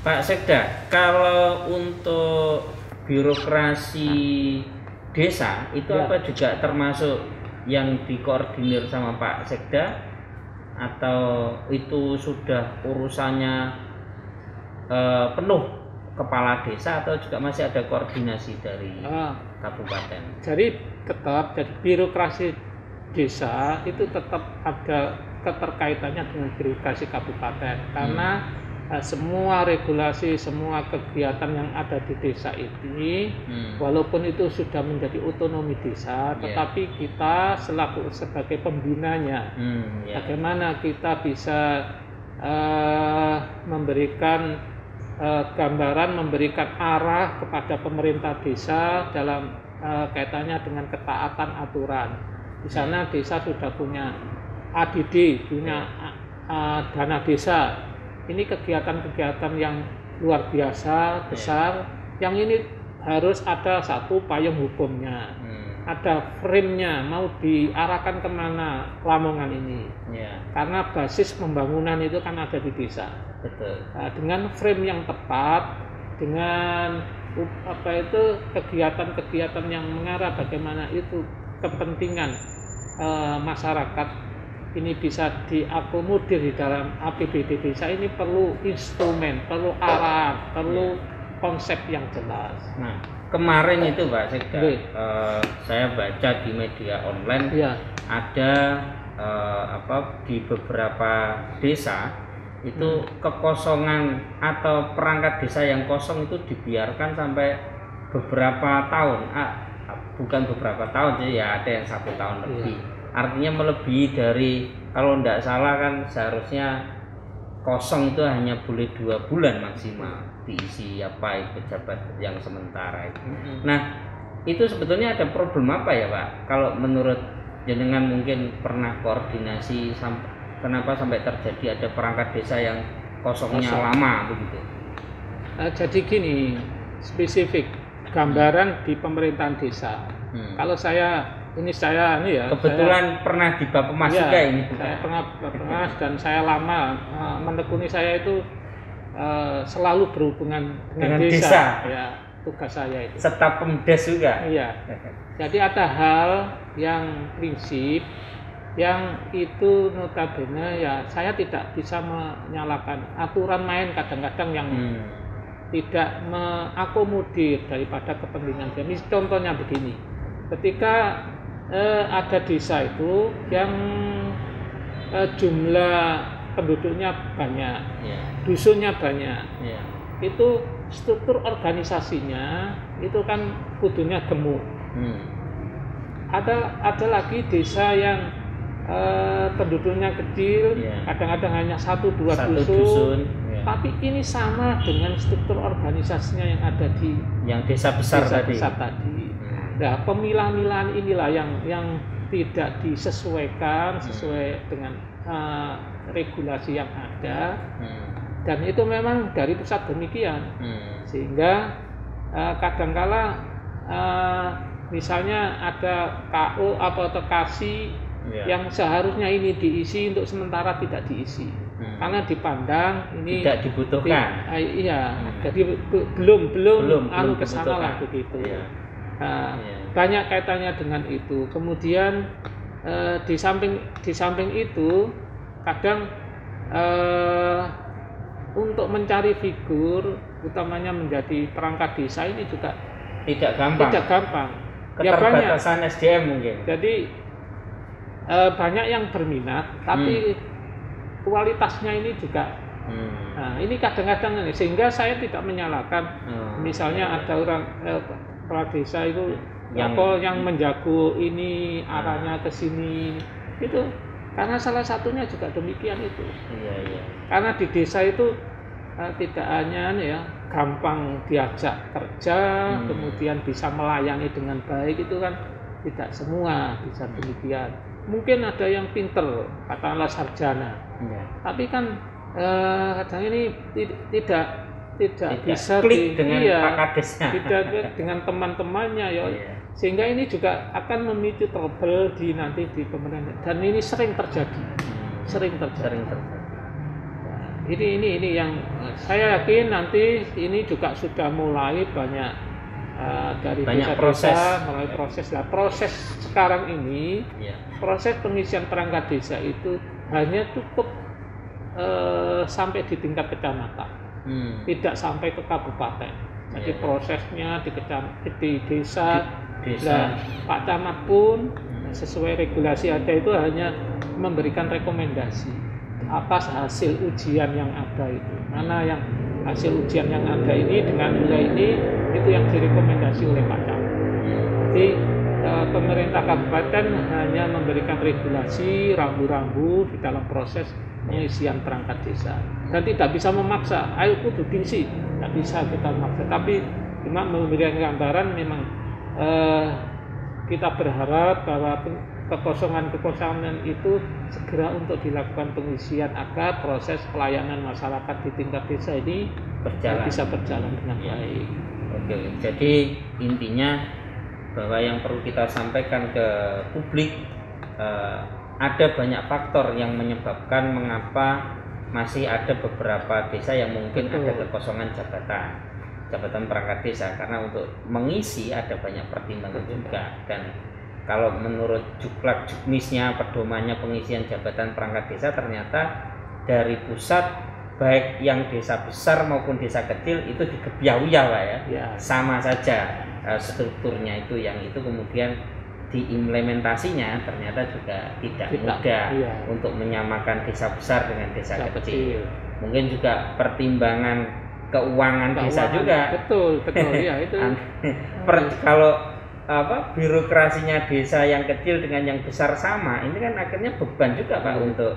Pak Sekda, kalau untuk birokrasi desa itu Ya. apa juga termasuk yang dikoordinir sama Pak Sekda atau itu sudah urusannya penuh kepala desa atau juga masih ada koordinasi dari kabupaten? Jadi tetap jadi birokrasi desa itu tetap ada keterkaitannya dengan birokrasi kabupaten karena semua regulasi, semua kegiatan yang ada di desa ini walaupun itu sudah menjadi otonomi desa, tetapi kita selaku sebagai pembinanya bagaimana kita bisa memberikan gambaran, memberikan arah kepada pemerintah desa dalam kaitannya dengan ketaatan aturan. Di sana desa sudah punya ADD, punya dana desa. Ini kegiatan-kegiatan yang luar biasa, besar, yang ini harus ada satu payung hukumnya, ada frame-nya, mau diarahkan kemana Lamongan ini. Karena basis pembangunan itu kan ada di desa. Betul. Nah, dengan frame yang tepat, dengan kegiatan-kegiatan yang mengarah bagaimana itu kepentingan masyarakat ini bisa diakomodir di dalam APBD desa, ini perlu instrumen, perlu arah, perlu konsep yang jelas. Nah, kemarin itu Pak Sekda, saya baca di media online ada di beberapa desa itu kekosongan atau perangkat desa yang kosong itu dibiarkan sampai beberapa tahun, bukan beberapa tahun sih ya, ada yang 1 tahun lebih. Artinya melebihi dari, kalau tidak salah kan seharusnya kosong itu hanya boleh 2 bulan maksimal diisi pejabat yang sementara itu. Nah, itu sebetulnya ada problem apa ya Pak? Kalau menurut jenengan mungkin pernah koordinasi kenapa sampai terjadi ada perangkat desa yang kosongnya lama begitu? Jadi gini, spesifik gambaran di pemerintahan desa. Kalau saya kebetulan pernah di Bappemas juga ini. Saya pernah Bappemas dan saya lama menekuni, saya itu selalu berhubungan dengan desa. Ya, tugas saya itu. Staf Pemdes juga. Iya. Jadi ada hal yang prinsip yang itu notabene ya saya tidak bisa menyalahkan aturan main kadang-kadang yang tidak mengakomodir daripada kepentingan. Jadi contohnya begini, ketika ada desa itu yang jumlah penduduknya banyak, dusunnya banyak, itu struktur organisasinya itu kan kudunya gemuk. Ada lagi desa yang penduduknya kecil, kadang-kadang hanya 1-2 dusun, tapi ini sama dengan struktur organisasinya yang ada di yang desa besar tadi. Nah, pemilah-milahan inilah yang tidak disesuaikan sesuai dengan regulasi yang ada, dan itu memang dari pusat demikian, sehingga kadangkala misalnya ada KO atau tekasi yang seharusnya ini diisi untuk sementara tidak diisi karena dipandang ini tidak dibutuhkan. Jadi belum kesana lah begitu. Banyak kaitannya dengan itu. Kemudian di samping itu kadang untuk mencari figur utamanya menjadi perangkat desa ini juga tidak gampang. Keterbatasan SDM mungkin. Jadi banyak yang berminat, tapi kualitasnya ini juga. Nah, ini kadang-kadang sehingga saya tidak menyalahkan. Misalnya ada orang kepala desa itu yang menjago ini arahnya ke sini itu karena salah satunya juga demikian itu. Karena di desa itu tidak hanya gampang diajak kerja, kemudian bisa melayani dengan baik, itu kan tidak semua bisa demikian. Mungkin ada yang pinter, katakanlah sarjana, tapi kan kadang ini tidak bisa klik dengan Pak Kadesnya, tidak dengan teman-temannya sehingga ini juga akan memicu trouble nanti di pemerintah, dan ini sering terjadi. ini yang saya yakin nanti ini juga sudah mulai banyak dari banyak desa-desa mulai proses. Lah proses sekarang ini proses pengisian perangkat desa itu hanya cukup sampai di tingkat kecamatan, tidak sampai ke kabupaten. Jadi prosesnya di desa. Nah, Pak Camat pun sesuai regulasi ada itu hanya memberikan rekomendasi atas hasil ujian yang ada itu. Mana yang hasil ujian yang ada ini dengan nilai ini itu yang direkomendasi oleh Pak Camat. Jadi pemerintah kabupaten hanya memberikan regulasi rambu-rambu di dalam proses pengisian perangkat desa dan tidak bisa memaksa, ayo kudu diisi, tidak bisa kita memaksa, tapi cuma memberikan gambaran memang kita berharap bahwa kekosongan itu segera untuk dilakukan pengisian agar proses pelayanan masyarakat di tingkat desa ini bisa berjalan dengan baik. Oke, jadi intinya bahwa yang perlu kita sampaikan ke publik, ada banyak faktor yang menyebabkan mengapa masih ada beberapa desa yang mungkin ada kekosongan jabatan perangkat desa, karena untuk mengisi ada banyak pertimbangan juga. Dan kalau menurut juknisnya pedomannya pengisian jabatan perangkat desa, ternyata dari pusat baik yang desa besar maupun desa kecil itu dikebiauya Pak ya, sama saja strukturnya itu, yang itu kemudian diimplementasinya ternyata juga tidak mudah untuk menyamakan desa besar dengan desa kecil. Mungkin juga pertimbangan keuangan desa juga. Betul ya itu. Kalau birokrasinya desa yang kecil dengan yang besar sama, ini kan akhirnya beban juga Pak untuk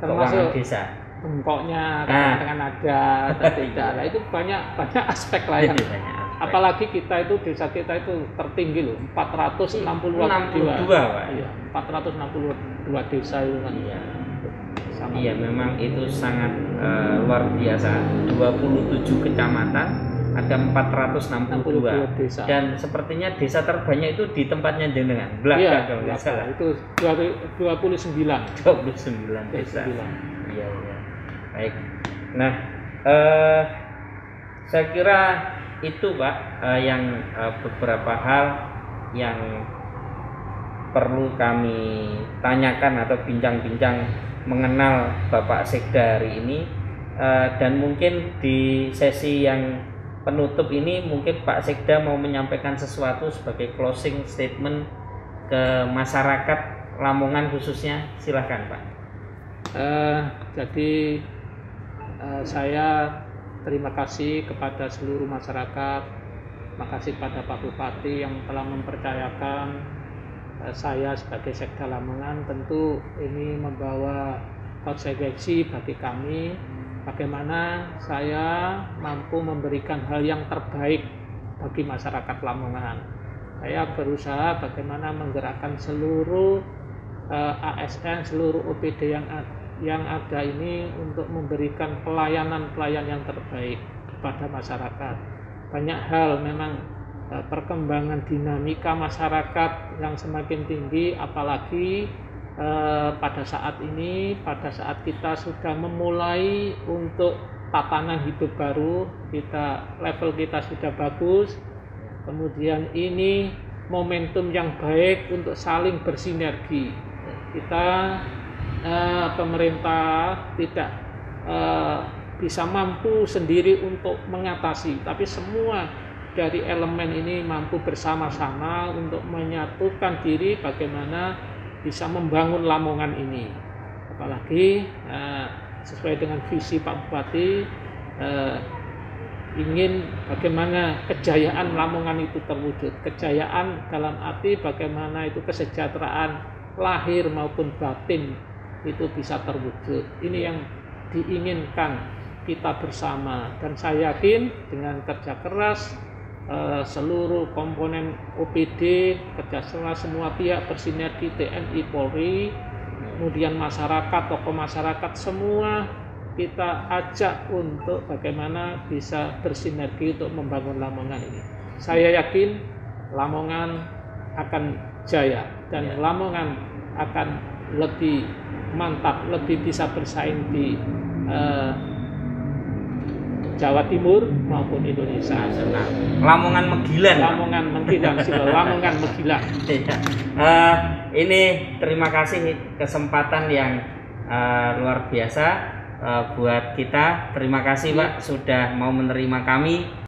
keuangan desa. Bengkoknya dengan ada atau tidak. Nah, itu banyak aspek lah yang apalagi kita itu desa kita itu tertinggi loh, 462 Pak. Iya, 462 desa itu kan. Iya, memang itu sangat luar biasa. 27 kecamatan, ada 462 desa. Dan sepertinya desa terbanyak itu di tempatnya jenengan, Blaga kalau nggak salah. Itu 29 desa. Iya. Baik. Nah, saya kira itu Pak yang beberapa hal yang perlu kami tanyakan atau bincang-bincang mengenal Bapak Sekda hari ini, dan mungkin di sesi yang penutup ini mungkin Pak Sekda mau menyampaikan sesuatu sebagai closing statement ke masyarakat Lamongan khususnya, silahkan Pak. Jadi saya terima kasih kepada seluruh masyarakat, makasih pada Pak Bupati yang telah mempercayakan saya sebagai Sekda Lamongan. Tentu ini membawa konsekuensi bagi kami, bagaimana saya mampu memberikan hal yang terbaik bagi masyarakat Lamongan. Saya berusaha bagaimana menggerakkan seluruh ASN, seluruh OPD yang ada ini untuk memberikan pelayanan yang terbaik kepada masyarakat. Banyak hal memang perkembangan dinamika masyarakat yang semakin tinggi, apalagi pada saat ini, pada saat kita sudah memulai untuk tatanan hidup baru, level kita sudah bagus, kemudian ini momentum yang baik untuk saling bersinergi. Kita pemerintah tidak bisa mampu sendiri untuk mengatasi, tapi semua dari elemen ini mampu bersama-sama untuk menyatukan diri bagaimana bisa membangun Lamongan ini. Apalagi sesuai dengan visi Pak Bupati, ingin bagaimana kejayaan Lamongan itu terwujud. Kejayaan dalam arti bagaimana itu kesejahteraan lahir maupun batin itu bisa terwujud. Ini yang diinginkan kita bersama, dan saya yakin dengan kerja keras seluruh komponen OPD, kerjasama semua pihak bersinergi, TNI, Polri, kemudian masyarakat, tokoh masyarakat, semua kita ajak untuk bagaimana bisa bersinergi untuk membangun Lamongan ini. Saya yakin Lamongan akan jaya dan Lamongan akan lebih mantap, lebih bisa bersaing di Jawa Timur maupun Indonesia. Lamongan Megilan. Lamongan Megilan, Lamongan Megilan. Ini terima kasih kesempatan yang luar biasa buat kita. Terima kasih Pak sudah mau menerima kami